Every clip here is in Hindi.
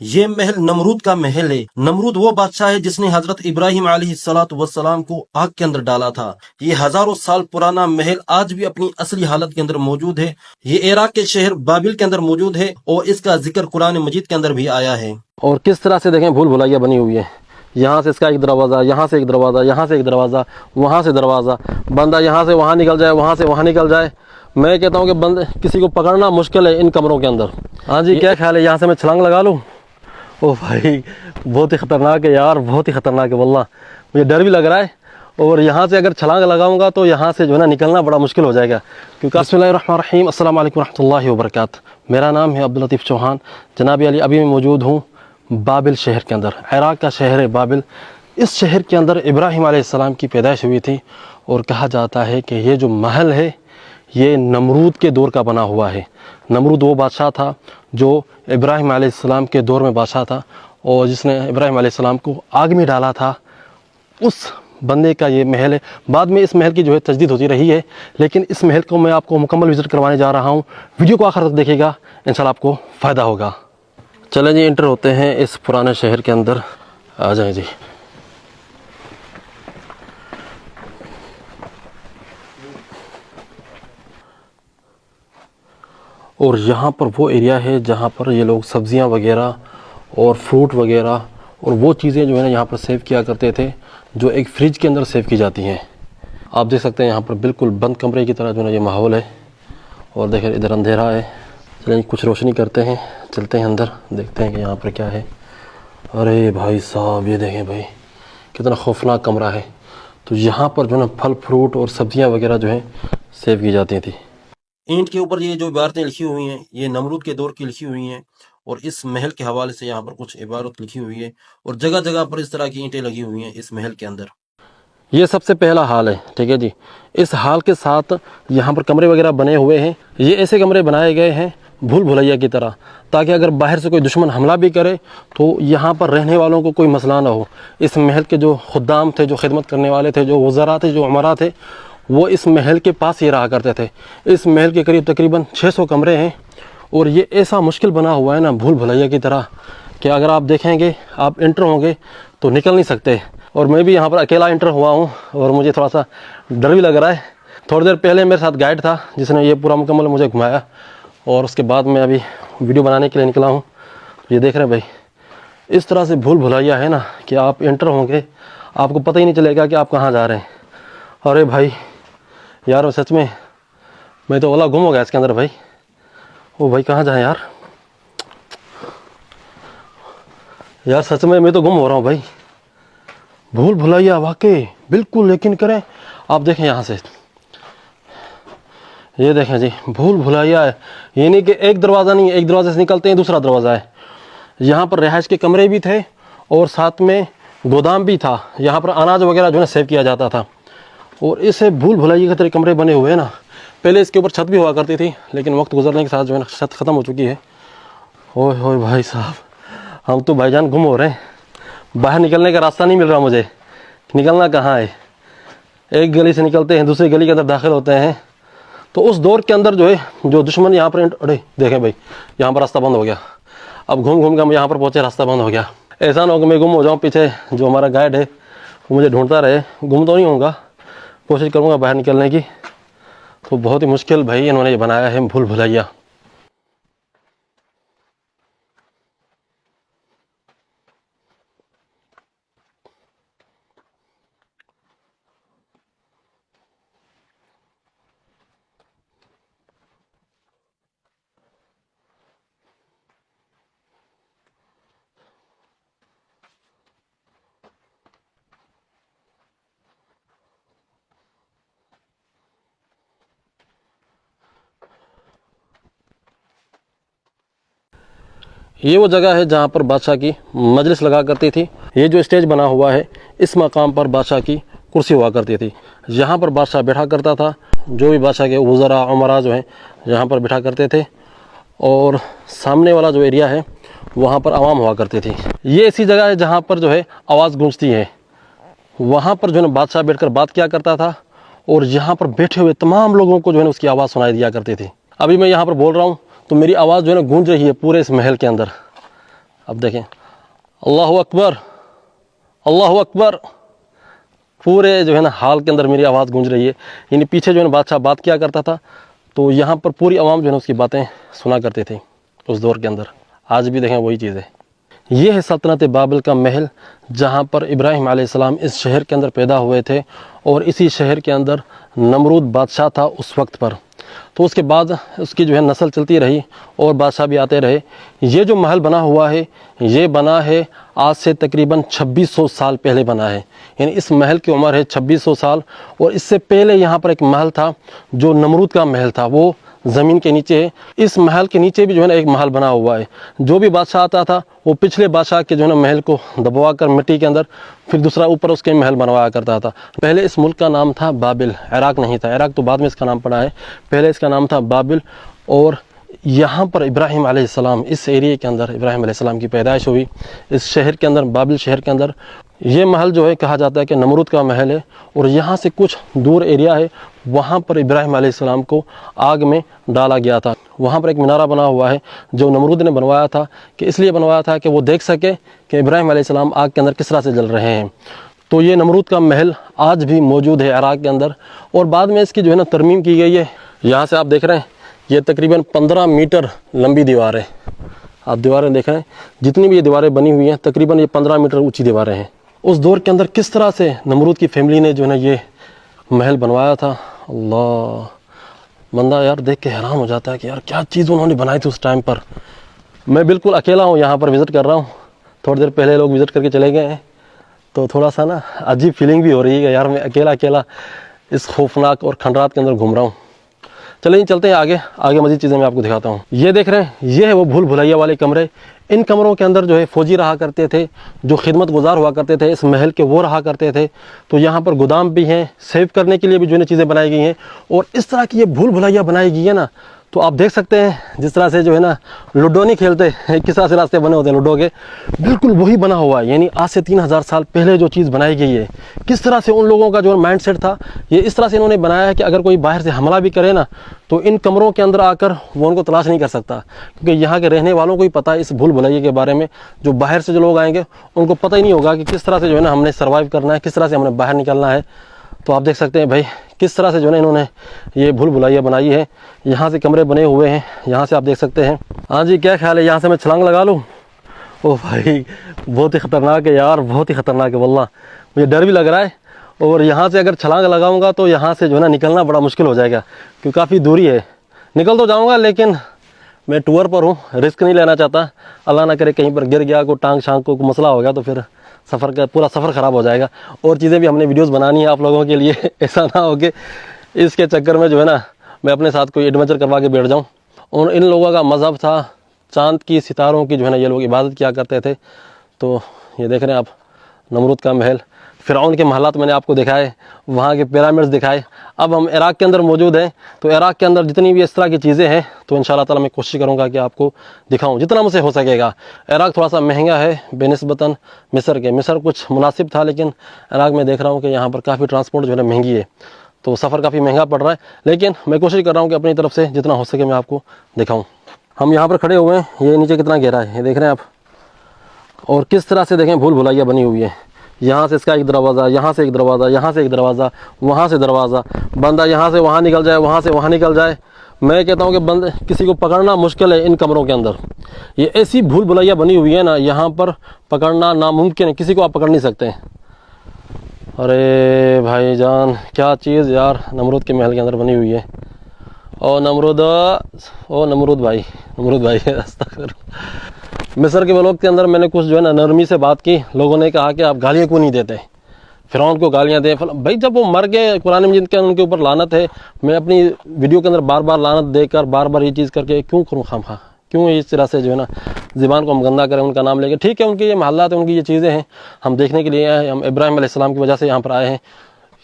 ये महल नमरूद का महल है। नमरूद वो बादशाह है जिसने हजरत इब्राहिम अलैहिस्सलातु वस्सलाम को आग के अंदर डाला था। ये हजारों साल पुराना महल आज भी अपनी असली हालत के अंदर मौजूद है। ये इराक के शहर बाबिल के अंदर मौजूद है और इसका जिक्र कुरान मजीद के अंदर भी आया है। और किस तरह से देखें भूल भुलैया बनी हुई है। यहाँ से इसका एक दरवाज़ा, यहाँ से एक दरवाज़ा, यहाँ से एक दरवाज़ा, वहाँ से दरवाज़ा। बंदा यहाँ से वहाँ निकल जाए, वहाँ से वहाँ निकल जाए। मैं कहता हूँ कि बंद किसी को पकड़ना मुश्किल है इन कमरों के अंदर। हाँ जी, क्या ख्याल है, यहाँ से मैं छलांग लगा लूँ? ओ भाई, बहुत ही ख़तरनाक है यार, बहुत ही ख़तरनाक है वल्लाह। मुझे डर भी लग रहा है। और यहाँ से अगर छलांग लगाऊंगा तो यहाँ से जो है ना निकलना बड़ा मुश्किल हो जाएगा। क्योंकि बिस्मिल्लाहिर्रहमानिर्रहीम, अस्सलाम वालेकुम रहमतुल्लाहि व बरकातुहू। मेरा नाम है अब्दुल लतीफ़ चौहान। जनाब अली, अभी मैं मौजूद हूँ बाबिल शहर के अंदर। इराक़ का शहर है बाबिल। इस शहर के अंदर इब्राहिम अलैहिस्सलाम की पैदाइश हुई थी। और कहा जाता है कि ये जो महल है ये नमरूद के दौर का बना हुआ है। नमरूद वो बादशाह था जो इब्राहिम अलैहिस्सलाम के दौर में बादशाह था और जिसने इब्राहिम अलैहिस्सलाम को आग में डाला था। उस बंदे का ये महल है। बाद में इस महल की जो है तजदीद होती रही है, लेकिन इस महल को मैं आपको मुकम्मल विज़िट करवाने जा रहा हूँ। वीडियो को आखिर तक देखिएगा, इंशाल्लाह आपको फ़ायदा होगा। चलें जी, इंटर होते हैं इस पुराने शहर के अंदर। आ जाएं जी। और यहाँ पर वो एरिया है जहाँ पर ये लोग सब्ज़ियाँ वगैरह और फ्रूट वगैरह और वो चीज़ें जो है ना यहाँ पर सेव किया करते थे, जो एक फ्रिज के अंदर सेव की जाती हैं। आप देख सकते हैं यहाँ पर बिल्कुल बंद कमरे की तरह जो है ना ये माहौल है। और देखें इधर अंधेरा है। चलिए कुछ रोशनी करते हैं, चलते हैं अंदर, देखते हैं कि यहाँ पर क्या है। अरे भाई साहब, ये देखें भाई, कितना खौफनाक कमरा है। तो यहाँ पर जो है ना फल फ्रूट और सब्ज़ियाँ वगैरह जो है सेव की जाती थी। ईंट के ऊपर ये जो इबारतें लिखी हुई हैं ये नमरूद के दौर की लिखी हुई हैं और इस महल के हवाले से यहाँ पर कुछ इबारत लिखी हुई है और जगह जगह पर इस तरह की ईंटें लगी हुई हैं इस महल के अंदर। ये सबसे पहला हाल है, ठीक है जी। इस हाल के साथ यहाँ पर कमरे वगैरह बने हुए हैं। ये ऐसे कमरे बनाए गए हैं भूल भुलैया की तरह, ताकि अगर बाहर से कोई दुश्मन हमला भी करे तो यहाँ पर रहने वालों को कोई मसला ना हो। इस महल के जो खुद्दाम थे, जो खिदमत करने वाले थे, जो वज़रा थे, जो उमरा थे, वो इस महल के पास ही रहा करते थे। इस महल के करीब तकरीबन 600 कमरे हैं और ये ऐसा मुश्किल बना हुआ है ना भूल भुलैया की तरह कि अगर आप देखेंगे, आप इंटर होंगे तो निकल नहीं सकते। और मैं भी यहाँ पर अकेला इंटर हुआ हूँ और मुझे थोड़ा सा डर भी लग रहा है। थोड़ी देर पहले मेरे साथ गाइड था जिसने ये पूरा मुकम्मल मुझे घुमाया और उसके बाद मैं अभी वीडियो बनाने के लिए निकला हूँ। ये देख रहे हैं भाई, इस तरह से भूल भुलैया है ना कि आप इंटर होंगे, आपको पता ही नहीं चलेगा कि आप कहाँ जा रहे हैं। अरे भाई यार, सच में मैं तो ओला गुम हो गया इसके अंदर भाई। ओ भाई, कहाँ जाए यार, यार सच में मैं तो गुम हो रहा हूँ भाई। भूल भुलैया वाकई बिल्कुल, लेकिन करें आप देखें यहाँ से, ये देखें जी, भूल भुलैया है। ये नहीं कि एक दरवाज़ा नहीं है, एक दरवाजे से निकलते हैं दूसरा दरवाज़ा है। यहाँ पर रिहाइश के कमरे भी थे और साथ में गोदाम भी था। यहाँ पर अनाज वगैरह जो है सेव किया जाता था। और इसे भूल भुलैया के तरह कमरे बने हुए हैं ना। पहले इसके ऊपर छत भी हुआ करती थी, लेकिन वक्त गुजरने के साथ जो है ना छत ख़त्म हो चुकी है। ओए होए भाई साहब, हम तो भाईजान गुम हो रहे हैं। बाहर निकलने का रास्ता नहीं मिल रहा मुझे। निकलना कहाँ है? एक गली से निकलते हैं, दूसरी गली के अंदर दाखिल होते हैं। तो उस दौर के अंदर जो है, जो दुश्मन यहाँ पर, अरे देखें भाई, यहाँ पर रास्ता बंद हो गया। अब घूम घूम के हम यहाँ पर पहुँचे, रास्ता बंद हो गया। ऐसा ना हो कि मैं गुम हो जाऊँ, पीछे जो हमारा गाइड है वो मुझे ढूंढता रहे। गुम तो नहीं होऊंगा, कोशिश करूँगा बाहर निकलने की। तो बहुत ही मुश्किल भाई इन्होंने ये बनाया है भूल भुलैया। ये वो जगह है जहाँ पर बादशाह की मजलिस लगा करती थी। ये जो स्टेज बना हुआ है, इस मकाम पर बादशाह की कुर्सी हुआ करती थी। यहाँ पर बादशाह बैठा करता था। जो भी बादशाह के वज़रा उमरा जो हैं यहाँ पर बैठा करते थे। और सामने वाला जो एरिया है वहाँ पर आवाम हुआ करती थी। ये ऐसी जगह है जहाँ पर जो है आवाज़ गूंजती है। वहाँ पर जो है बादशाह बैठकर बात किया करता था और यहाँ पर बैठे हुए तमाम लोगों को जो है उसकी आवाज़ सुनाई दिया करती थी। अभी मैं यहाँ पर बोल रहा हूँ तो मेरी आवाज़ जो है ना गूंज रही है पूरे इस महल के अंदर। अब देखें, अल्लाह अकबर, अल्लाह अकबर। पूरे जो है ना हाल के अंदर मेरी आवाज़ गूंज रही है। यानी पीछे जो है ना बादशाह बात किया करता था, तो यहाँ पर पूरी आवाम जो है ना उसकी बातें सुना करते थे उस दौर के अंदर। आज भी देखें वही चीज़ है। ये है सल्तनत बाबिल का महल, जहाँ पर इब्राहिम अलैहिस्सलाम इस शहर के अंदर पैदा हुए थे और इसी शहर के अंदर नमरूद बादशाह था उस वक्त पर। तो उसके बाद उसकी जो है नस्ल चलती रही और बादशाह भी आते रहे। ये जो महल बना हुआ है, ये बना है आज से तकरीबन 2600 साल पहले बना है। यानी इस महल की उम्र है 2600 साल। और इससे पहले यहाँ पर एक महल था जो नमरूद का महल था, वो ज़मीन के नीचे है। इस महल के नीचे भी जो है ना एक महल बना हुआ है। जो भी बादशाह आता था वो पिछले बादशाह के जो है ना महल को दबवा कर मिट्टी के अंदर फिर दूसरा ऊपर उसके महल बनवाया करता था। पहले इस मुल्क का नाम था बाबिल, इराक नहीं था। इराक तो बाद में इसका नाम पड़ा है, पहले इसका नाम था बाबिल। और यहाँ पर इब्राहिम अलैहिस्सलाम, इस एरिए के अंदर इब्राहिम अलैहिस्सलाम की पैदाइश हुई, इस शहर के अंदर, बाबिल शहर के अंदर। ये महल जो है कहा जाता है कि नमरूद का महल है। और यहाँ से कुछ दूर एरिया है, वहाँ पर इब्राहिम अलैहिस्सलाम को आग में डाला गया था। वहाँ पर एक मीनारा बना हुआ है जो नमरूद ने बनवाया था, कि इसलिए बनवाया था कि वो देख सके कि इब्राहिम अलैहिस्सलाम आग के अंदर किस तरह से जल रहे हैं। तो ये नमरूद का महल आज भी मौजूद है इराक के अंदर। और बाद में इसकी जो है ना तरमीम की गई है। यहाँ से आप देख रहे हैं ये तकरीबन 15 मीटर लंबी दीवार है। आप दीवारें देख रहे हैं, जितनी भी ये दीवारें बनी हुई हैं तकरीबन ये 15 मीटर ऊंची दीवारें हैं। उस दौर के अंदर किस तरह से नमरूद की फैमिली ने जो है ना ये महल बनवाया था, अल्लाह, बंदा यार देख के हैरान हो जाता है कि यार क्या चीज़ उन्होंने बनाई थी उस टाइम पर। मैं बिल्कुल अकेला हूँ, यहाँ पर विज़िट कर रहा हूँ। थोड़ी देर पहले लोग विज़िट करके चले गए हैं, तो थोड़ा सा ना अजीब फीलिंग भी हो रही है कि यार मैं अकेला अकेला इस खौफनाक और खंडरात के अंदर घूम रहा हूँ। चलिए चलते हैं आगे, आगे मज़ीद चीज़ें मैं आपको दिखाता हूँ। ये देख रहे हैं, ये है वो भूल भुलैया वाले कमरे। इन कमरों के अंदर जो है फ़ौजी रहा करते थे, जो खिदमत गुजार हुआ करते थे इस महल के, वो रहा करते थे। तो यहाँ पर गोदाम भी हैं, सेव करने के लिए भी जो है चीज़ें बनाई गई हैं। और इस तरह की ये भूल भुलैया बनाई गई है ना, तो आप देख सकते हैं जिस तरह से जो है ना लूडो नहीं खेलते, किस तरह से रास्ते बने होते हैं लूडो के, बिल्कुल वही बना हुआ है। यानी आज से 3000 साल पहले जो चीज़ बनाई गई है, किस तरह से उन लोगों का जो माइंड सेट था, ये इस तरह से इन्होंने बनाया है कि अगर कोई बाहर से हमला भी करे ना, तो इन कमरों के अंदर आकर वो उनको तलाश नहीं कर सकता, क्योंकि यहाँ के रहने वालों को ही पता है इस भूल भुलैया के बारे में। जो बाहर से जो लोग आएंगे उनको पता ही नहीं होगा कि किस तरह से जो है ना हमने सर्वाइव करना है, किस तरह से हमने बाहर निकलना है। तो आप देख सकते हैं भाई किस तरह से जो है इन्होंने ये भूल भुलैया बनाई है। यहाँ से कमरे बने हुए हैं, यहाँ से आप देख सकते हैं। हाँ जी, क्या ख्याल है, यहाँ से मैं छलांग लगा लूँ? ओ भाई बहुत ही ख़तरनाक है यार, बहुत ही ख़तरनाक है वल्लाह, मुझे डर भी लग रहा है। और यहाँ से अगर छलांग लगाऊंगा तो यहाँ से जो है ना निकलना बड़ा मुश्किल हो जाएगा, क्योंकि काफ़ी दूरी है। निकल तो जाऊँगा लेकिन मैं टूर पर हूँ, रिस्क नहीं लेना चाहता। अल्लाह ना करे कहीं पर गिर गया, को टांग शांग को मसला हो गया तो फिर सफ़र का पूरा सफ़र ख़राब हो जाएगा। और चीज़ें भी हमने वीडियोस बनानी है आप लोगों के लिए, ऐसा ना हो कि इसके चक्कर में जो है ना मैं अपने साथ कोई एडवेंचर करवा के बैठ जाऊँ। और इन लोगों का मज़हब था चाँद की, सितारों की जो है ना ये लोग इबादत किया करते थे। तो ये देख रहे हैं आप नमरूद का महल, फ़िरऔन के महलात मैंने आपको दिखाए, वहाँ के पिरामिड्स दिखाए। अब हम इराक के अंदर मौजूद हैं, तो इराक के अंदर जितनी भी इस तरह की चीज़ें हैं तो इंशाअल्लाह ताला मैं कोशिश करूँगा कि आपको दिखाऊँ जितना मुझसे हो सकेगा। इराक थोड़ा सा महंगा है बेनिस्बतन मिस्र के। मिस्र कुछ मुनासिब था, लेकिन इराक में देख रहा हूँ कि यहाँ पर काफ़ी ट्रांसपोर्ट जो है ना महंगी है, तो सफ़र काफ़ी महंगा पड़ रहा है। लेकिन मैं कोशिश कर रहा हूँ कि अपनी तरफ से जितना हो सके मैं आपको दिखाऊँ। हम यहाँ पर खड़े हुए हैं, ये नीचे कितना गहरा है ये देख रहे हैं आप। और किस तरह से देखें भूल भुलैया बनी हुई है। यहाँ से इसका एक दरवाज़ा, यहाँ से एक दरवाज़ा, यहाँ से एक दरवाज़ा, वहाँ से दरवाज़ा, बंदा यहाँ से वहाँ निकल जाए, वहाँ से वहाँ निकल जाए। मैं कहता हूँ कि बंद किसी को पकड़ना मुश्किल है इन कमरों के अंदर। ये ऐसी भूल भुलैया बनी हुई है ना, यहाँ पर पकड़ना नामुमकिन है, किसी को आप पकड़ नहीं सकते। अरे भाईजान क्या चीज़ यार नमरूद के महल के अंदर बनी हुई है। ओ नमरूद भाई, नमरूद भाई मिस्र के व्लॉग के अंदर मैंने कुछ जो है ना नरमी से बात की। लोगों ने कहा कि आप गालियाँ क्यों नहीं देते, फ़िरऔन को गालियाँ दे। भाई जब वो मर गए, कुरान मजीद के उनके ऊपर लानत है। मैं अपनी वीडियो के अंदर बार बार लानत देकर बार बार ये चीज़ करके क्यों करूँ खामखा, क्यों इस तरह से जो है ना ज़बान को हम गंदा करें उनका नाम लेके। ठीक है, उनकी ये महल्लात है, उनकी ये चीज़ें हैं, हम देखने के लिए आए हैं। हम इब्राहिम अलैहिस्सलाम की वजह से यहाँ पर आए हैं।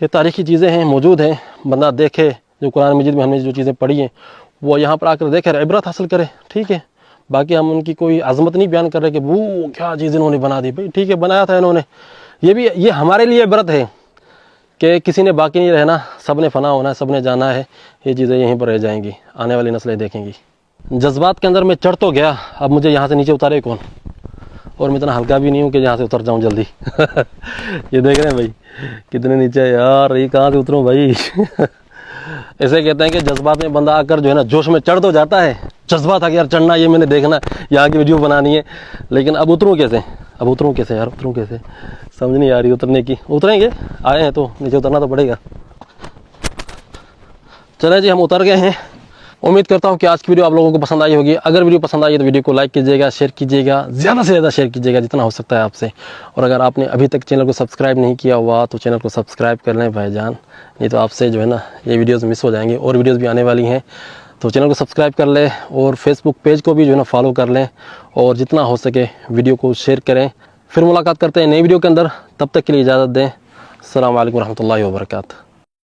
ये तारीख़ी चीज़ें हैं, मौजूद हैं, बंदा देखे जो कुरान मजीद में हमने जो चीज़ें पढ़ी हैं वो यहाँ पर आकर देखे, इबरत हासिल करे। ठीक है, बाकी हम उनकी कोई अज़मत नहीं बयान कर रहे कि वो क्या चीज़ इन्होंने बना दी। भाई ठीक है, बनाया था इन्होंने, ये हमारे लिए इबरत है कि किसी ने बाकी नहीं रहना, सब ने फ़ना होना है, सब ने जाना है। ये चीज़ें यहीं पर रह जाएंगी, आने वाली नस्लें देखेंगी। जज्बात के अंदर मैं चढ़ तो गया, अब मुझे यहाँ से नीचे उतारे कौन। और मैं इतना हल्का भी नहीं हूँ कि यहाँ से उतर जाऊँ जल्दी। ये देख रहे हैं भाई कितने नीचे है यार, ये कहाँ से उतरूँ भाई। ऐसे कहते हैं कि जज्बात में बंदा आकर जो है ना जोश में चढ़ तो जाता है, जज्बा था कि यार चढ़ना, ये मैंने देखना, यहाँ की वीडियो बनानी है, लेकिन अब उतरूँ कैसे, अब उतरूँ कैसे यार, उतरूँ कैसे, समझ नहीं आ रही उतरने की। उतरेंगे, आए हैं तो नीचे उतरना तो पड़ेगा। चले जी, हम उतर गए हैं। उम्मीद करता हूँ कि आज की वीडियो आप लोगों को पसंद आई होगी। अगर वीडियो पसंद आई है तो वीडियो को लाइक कीजिएगा, शेयर कीजिएगा, ज़्यादा से ज़्यादा शेयर कीजिएगा जितना हो सकता है आपसे। और अगर आपने अभी तक चैनल को सब्सक्राइब नहीं किया हुआ तो चैनल को सब्सक्राइब कर लें भाईजान, नहीं तो आपसे जो है ना ये वीडियोज़ मिस हो जाएंगे। और वीडियोज़ भी आने वाली हैं, तो चैनल को सब्सक्राइब कर लें और फेसबुक पेज को भी जो है ना फॉलो कर लें, और जितना हो सके वीडियो को शेयर करें। फिर मुलाकात करते हैं नई वीडियो के अंदर, तब तक के लिए इजाज़त दें। अस्सलाम वालेकुम रहमतुल्लाहि व बरकातहू।